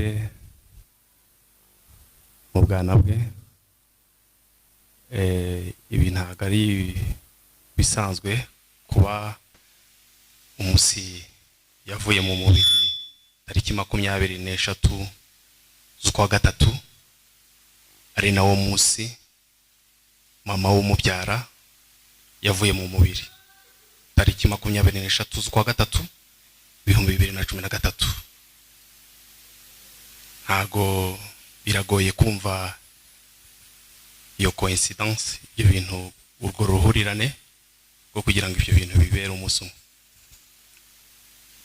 Ngabire mu bwana bwe ibi ntago ari bisanzwe kuba umunsi yavuye mu mubiri tariki 23 z'ukwa gatatu ari nawo munsi mama w'umubyara yavuye mu mubiri tariki 23 z'ukwa gatatu 2013. Ntago biragoye kumva iyo coincidence y'ibintu urwo ruhurirane rwo kugira ngo ibyo bintu bibere umunsi umwe.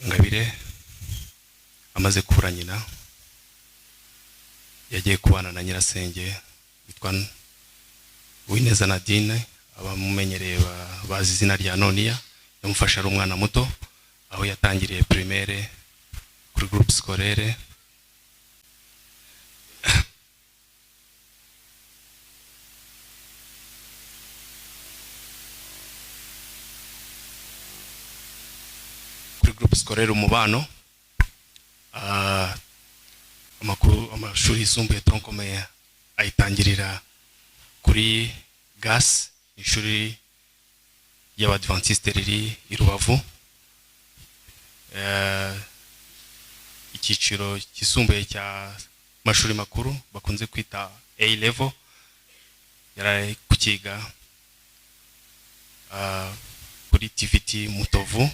Ngabire amaze kubura nyina yagiye kubana na nyirasenge witwa Uwineza Nadine, abamumenyereye bazi izina rya Nonia. Yamufasha ari umwana muto aho yatangiriye primaire kuri groupe scolaire umubano. Amashuri yisumbuye tronkomeye ayitangirira kuri GAS, ishuri y'Abadventiste riri i Rubavu. Icyiciro kisumbuye cya mashuri makuru bakunze kwita A level yari kukiga kuri TVT Mutovu,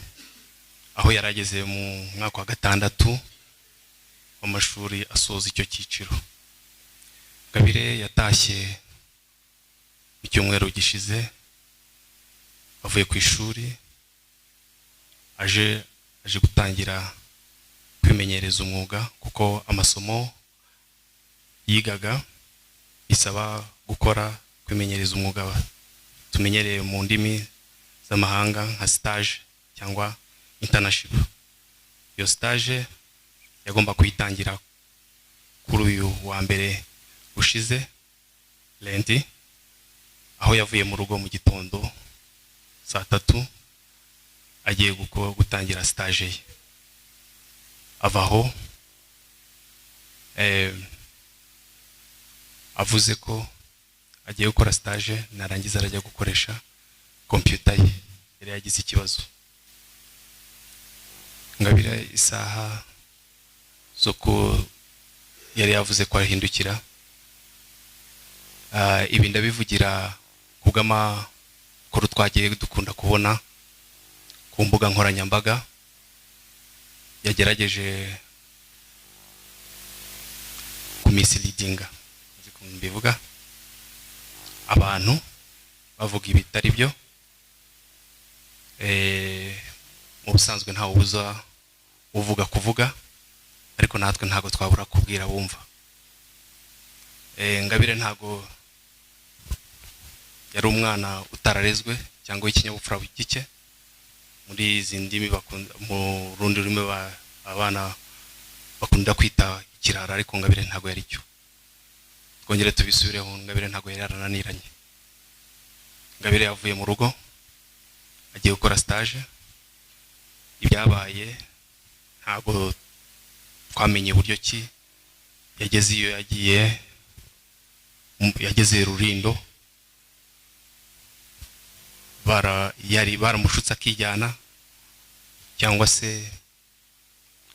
aho yarageze mu mwaka wa gatandatu w'amashuri asoza icyo cyiciro. Ngabire yatashye icyumweru gishize avuye ku ishuri aje gutangira kwimenyereza umwuga, kuko amasomo yigaga bisaba gukora kwimenyereza umwuga tumenyereye mu ndimi z'amahanga nka stage cyangwa internship. Iyo stage yagomba kuyitangira kuri uyu wa mbere ushize lundi, aho yavuye mu rugo mu gitondo saa 3 agiye gutangira stage ye. Avaho avuze ko agiye gukora stage, narangiza arajya gukoresha computer ye yari yagize ikibazo. Ngabire isaha zo ko yari yavuze ko ahindukira, ibi ndabivugira kugama ko twagiye dukunda kubona ku mbuga nkoranyambaga. Yagerageje kumisleadinga, mbivuga abantu bavuga ibitari byo. Mu busanzwe nta ubuza uvuga kuvuga, ariko natwe ntago twabura kubwira bumva. Ngabire ntago yari umwana utararezwe cyangwa ikinyabupfura gike. Muri izi ndimi mu rundi rurimi abana bakunda kwita ikirara, ariko Ngabire ntago yari cyo. Twongere tubisubireho, Ngabire ntago yari yarananiranye. Ngabire yavuye mu rugo agiye gukora stage. Ibyabaye ntago twamenye uburyo ki yageze iyo yageze Rurindo. Baramushutse akijyana, cyangwa se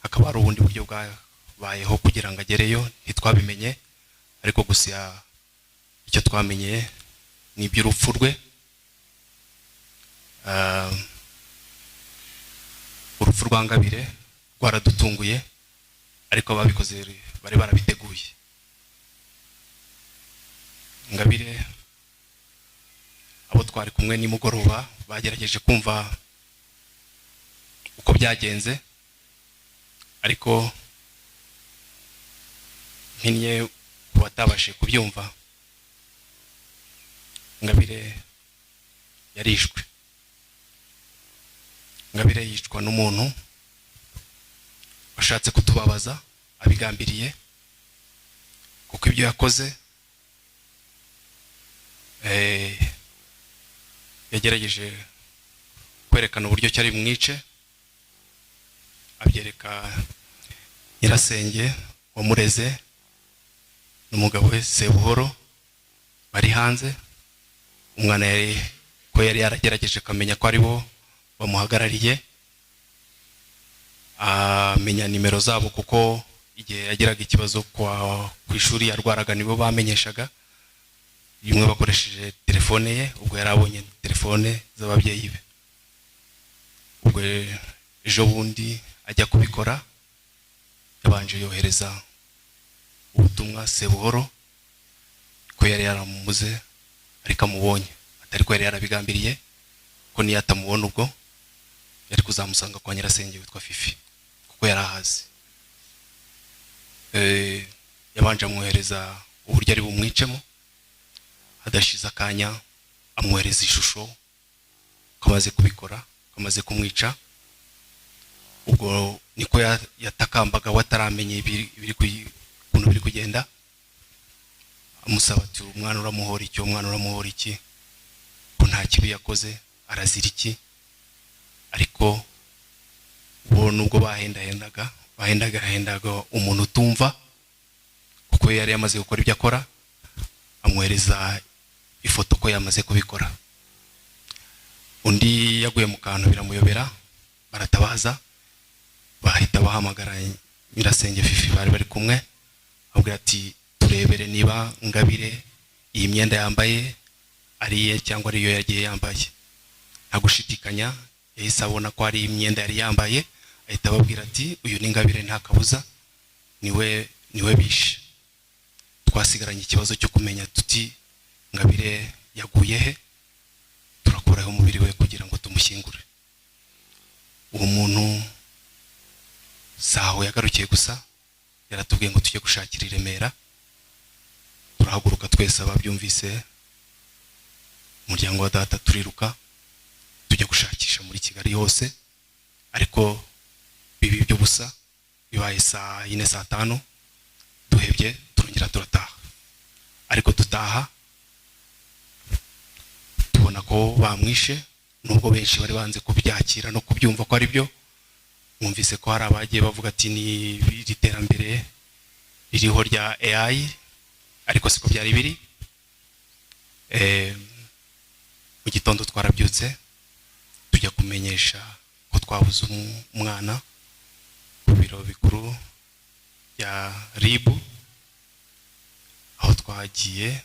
akaba ari ubundi buryo bwabayeho kugira ngo agereyo, ntitwabimenye. Ariko gusa icyo twamenye ni iby'urupfu rwe. Urupfu rwa Ngabire rwaradutunguye, ariko babikoze bari barabiteguye. Ngabire abo twari kumwe nimugoroba bagerageje kumva uko byagenze, ariko nkinye batabashe kubyumva. Ngabire yarishwe. Ngabire yicwa n'umuntu washatse kutubabaza abigambiriye, kuko ibyo yakoze yagerageje kwerekana uburyo cyari mwice. Abyereka nyirasenge wamureze n'umugabo we Sebuhoro bari hanze. Umwana yari yaragerageje kamenya ko ari bo bamuhagarariye, amenya nimero zabo kuko igihe yagiraga ikibazo ku ishuri yarwaraga nibo bamenyeshaga. Bimwe bakoresheje telefone ye, ubwo yarabonye telefone z'ababyeyi be. Ubwo ejo bundi ajya kubikora yabanje yohereza ubutumwa Sebuhoro ko yari yaramuze ariko amubonye, atari ko yari yarabigambiriye ko niyo atamubona ubwo yari kuzamusanga kwa nyirasenge witwa Fifi kuko yarahazi. Yabanje amwohereza uburyo ari bumwicemo, adashize akanya amwohereza ishusho kamaze kubikora, kamaze kumwica. Ubwo niko yatakambaga wataramenye kuntu biri kugenda, amusaba ati umwana uramuhora iki, umwana uramuhora iki, ko nta kibi yakoze, arazira iki. Ariko uwo nubwo bahendaga umuntu utumva kuko yari yamaze gukora ibyo akora, amwohereza ifoto ko yamaze kubikora. Undi yaguye mu kantu biramuyobera, baratabaza, bahita bahamagara nyirasenge Fifi bari kumwe, abwira ati turebere niba Ngabire iyi myenda yambaye ariye cyangwa ariyo yagiye yambaye. Nta gushidikanya yahise abona ko ari imyenda yari yambaye, ahita ababwira ati uyu ni Ngabire nta kabuza, niwe bishe. Twasigaranye ikibazo cyo kumenya tuti Ngabire yaguye he, turakuraho umubiri we kugira ngo tumushyingure. Uwo muntu saho yagarukiye gusa, yaratubwiye ngo tujye gushakira i Remera. Turahaguruka twese ababyumvise, umuryango wa data turiruka tujya gushakisha muri Kigali hose, ariko bibi byo busa. Bibaye saa 4 saa 5 duhebye, turongera turataha. Ariko dutaha tubona ko bamwishe, nubwo benshi bari banze kubyakira no kubyumva ko ari byo. Mwumvise ko hari abagiye bavuga ati ni iterambere ririho rya AI, ariko siko byari biri. Mu gitondo twarabyutse tujya kumenyesha ko twabuze umwana ku biro bikuru ya RIB. Aho twagiye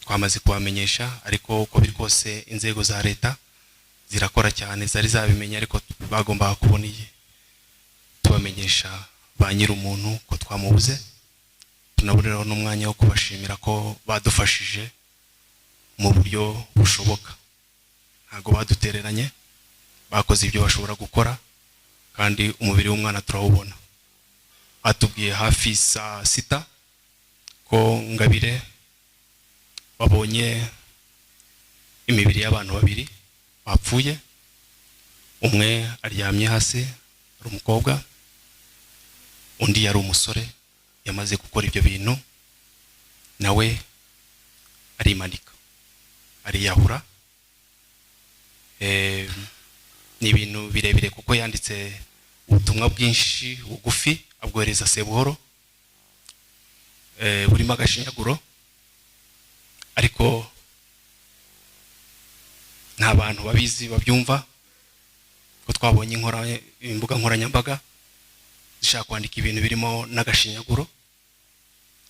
twamaze kubamenyesha, ariko uko biri kose inzego za leta zirakora cyane, zari zabimenye, ariko bagomba kubona tubamenyesha ba nyiri umuntu ko twamubuze. Tunaburiraho n'umwanya wo kubashimira ko badufashije mu buryo bushoboka. Ntago badutereranye, bakoze ibyo bashobora gukora, kandi umubiri w'umwana turawubona. Batubwiye hafi saa 6 ko Ngabire babonye imibiri y'abantu babiri bapfuye. Umwe aryamye hasi ari umukobwa, undi yari umusore yamaze gukora ibyo bintu, nawe arimanika ariyahura. Ni ibintu birebire kuko yanditse ubutumwa bwinshi bugufi abwohereza Sebuhoro, burimo agashinyaguro, ariko nta bantu babizi babyumva ko twabonye imbuga nkoranyambaga zishaka kwandika ibintu birimo n'agashinyaguro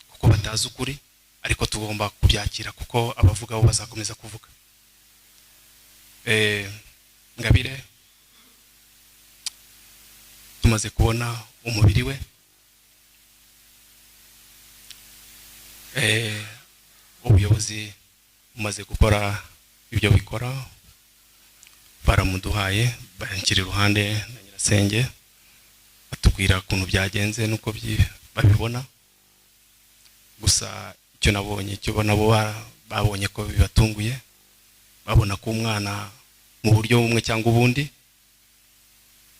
kuko batazi ukuri, ariko tugomba kubyakira kuko abavuga bo bazakomeza kuvuga. Ngabire tumaze kubona umubiri we, ubuyobozi bumaze gukora ibyo bikora, baramuduhaye banshyira iruhande na nyirasenge, batubwira ukuntu byagenze nuko babibona. Gusa icyo nabonye, icyo nabo babonye ko bibatunguye, babona ko umwana mu buryo bumwe cyangwa ubundi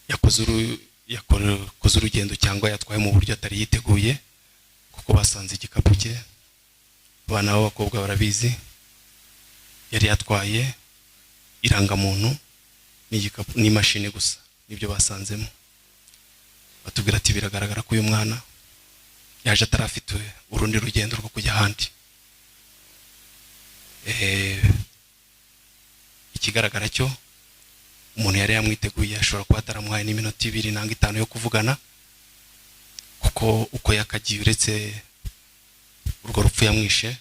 yakoze urugendo cyangwa yatwaye mu buryo atari yiteguye, kuko basanze igikapu cye. Abana b'abakobwa barabizi, yari yatwaye irangamuntu n'igikapu n'imashini gusa, nibyo basanzemo. Batubwira ati biragaragara ko uyu mwana yaje atarafite urundi rugendo rwo kujya ahandi. Ikigaragara cyo umuntu yari yamwiteguye ashobora kuba ataramuhaye n'iminota 2 nanga 5 yo kuvugana, kuko uko yakagiye uretse urwo rupfu yamwishe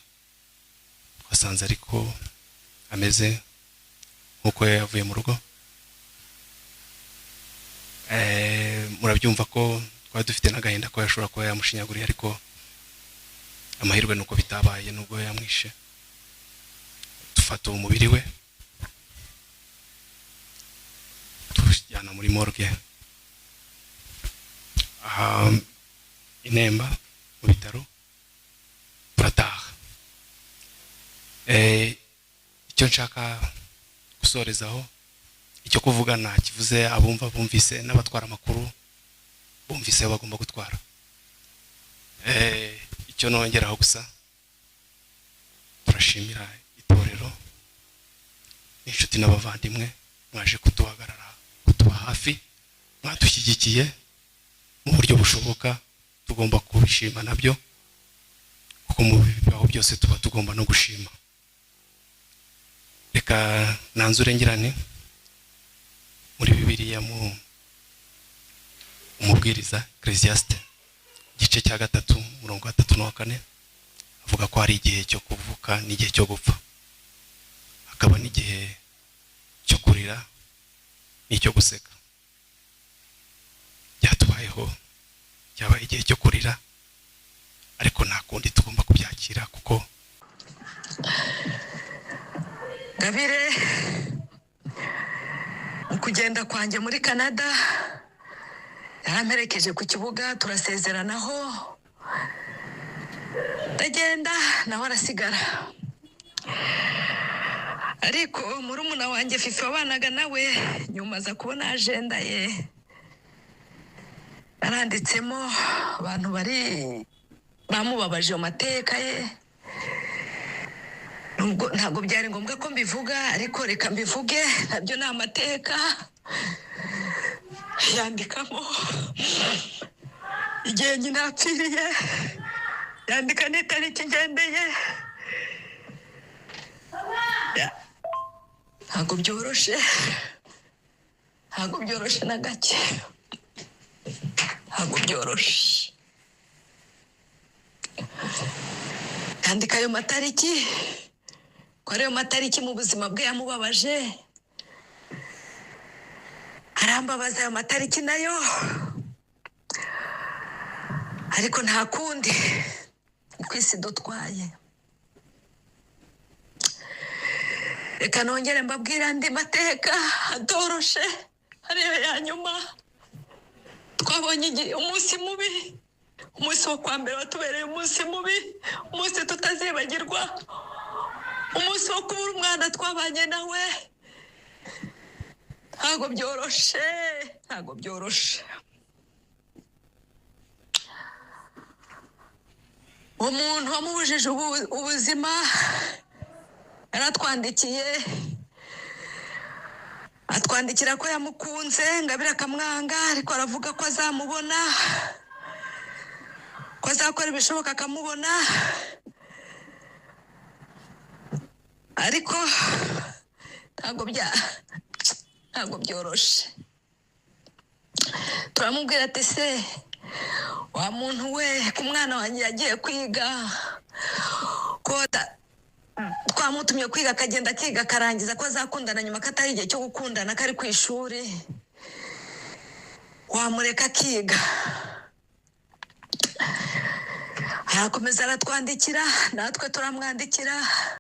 twasanze ariko ameze nkuko yavuye mu rugo. Murabyumva ko twari dufite n'agahinda ko yashobora kuba yamushinyaguriye, ariko amahirwe nuko bitabaye nubwo yamwishe. Dufata umubiri we tujyana muri morgue aha Inemba mu bitaro turataha. Icyo nshaka gusorezaho, icyo kuvugana kivuze abumva bumvise n'abatwara amakuru bumvise bagomba gutwara. Icyo nongeraho gusa, turashimira itorero n'inshuti n'abavandimwe mwaje kutuhagarara, kutuba hafi, mwadushyigikiye mu buryo bushoboka. Tugomba kubishima nabyo, kuko mu bibaho byose tuba tugomba no gushima. Reka nanzure ngirane muri Bibiliya mu umubwiriza Ecclesiastes igice cya 3 umurongo wa 3 na 4 avuga ko hari igihe cyo kuvuka n'igihe cyo gupfa, hakaba n'igihe cyo kurira n'icyo guseka. Byatubayeho, cyabaye igihe cyo kurira, ariko nta kundi tugomba kubyakira kuko Gabire kugenda kwanjye muri Canada yaramperekeje ku kibuga, turasezeranaho, ndagenda nawe arasigara. Ariko murumuna wanjye Fifi wabanaga nawe nyuma aza kubona agenda ye aranditsemo abantu bari bamubabaje mu mateka ye. Ntabwo byari ngombwa ko mbivuga, ariko reka mbivuge, nabyo ni amateka. Yandikamo igihe nyina yapfiriye, yandika n'itariki ngendeye. Ntabwo byoroshe, ntabwo byoroshe na gake, ntabwo byoroshe. Yandika ayo matariki, ko ariyo matariki mu buzima bwe yamubabaje. Arambabaza ayo matariki nayo, ariko nta kundi, kwisi dutwaye. Reka nongere mbabwira andi mateka atoroshe, ariyo ya nyuma. Twabonye umunsi mubi, umunsi wo kwa mbere watubereye umunsi mubi, umunsi tutazibagirwa, umunsi wo kubura umwana twabanye nawe. Ntabwo byoroshe, ntabwo byoroshe. Umuntu wamubujije ubuzima yaratwandikiye, atwandikira ko yamukunze, Ngabire akamwanga, ariko aravuga ko azamubona, ko azakora ibishoboka akamubona. Ariko ntabwo byoroshe. Turamubwira ati se wa muntu we, ku mwana wanjye yagiye kwiga, ko twamutumye kwiga akagenda akiga akarangiza, ko azakundana nyuma katari igihe cyo gukundana, kari ku ishuri, wamureka akiga. Arakomeza aratwandikira, natwe turamwandikira.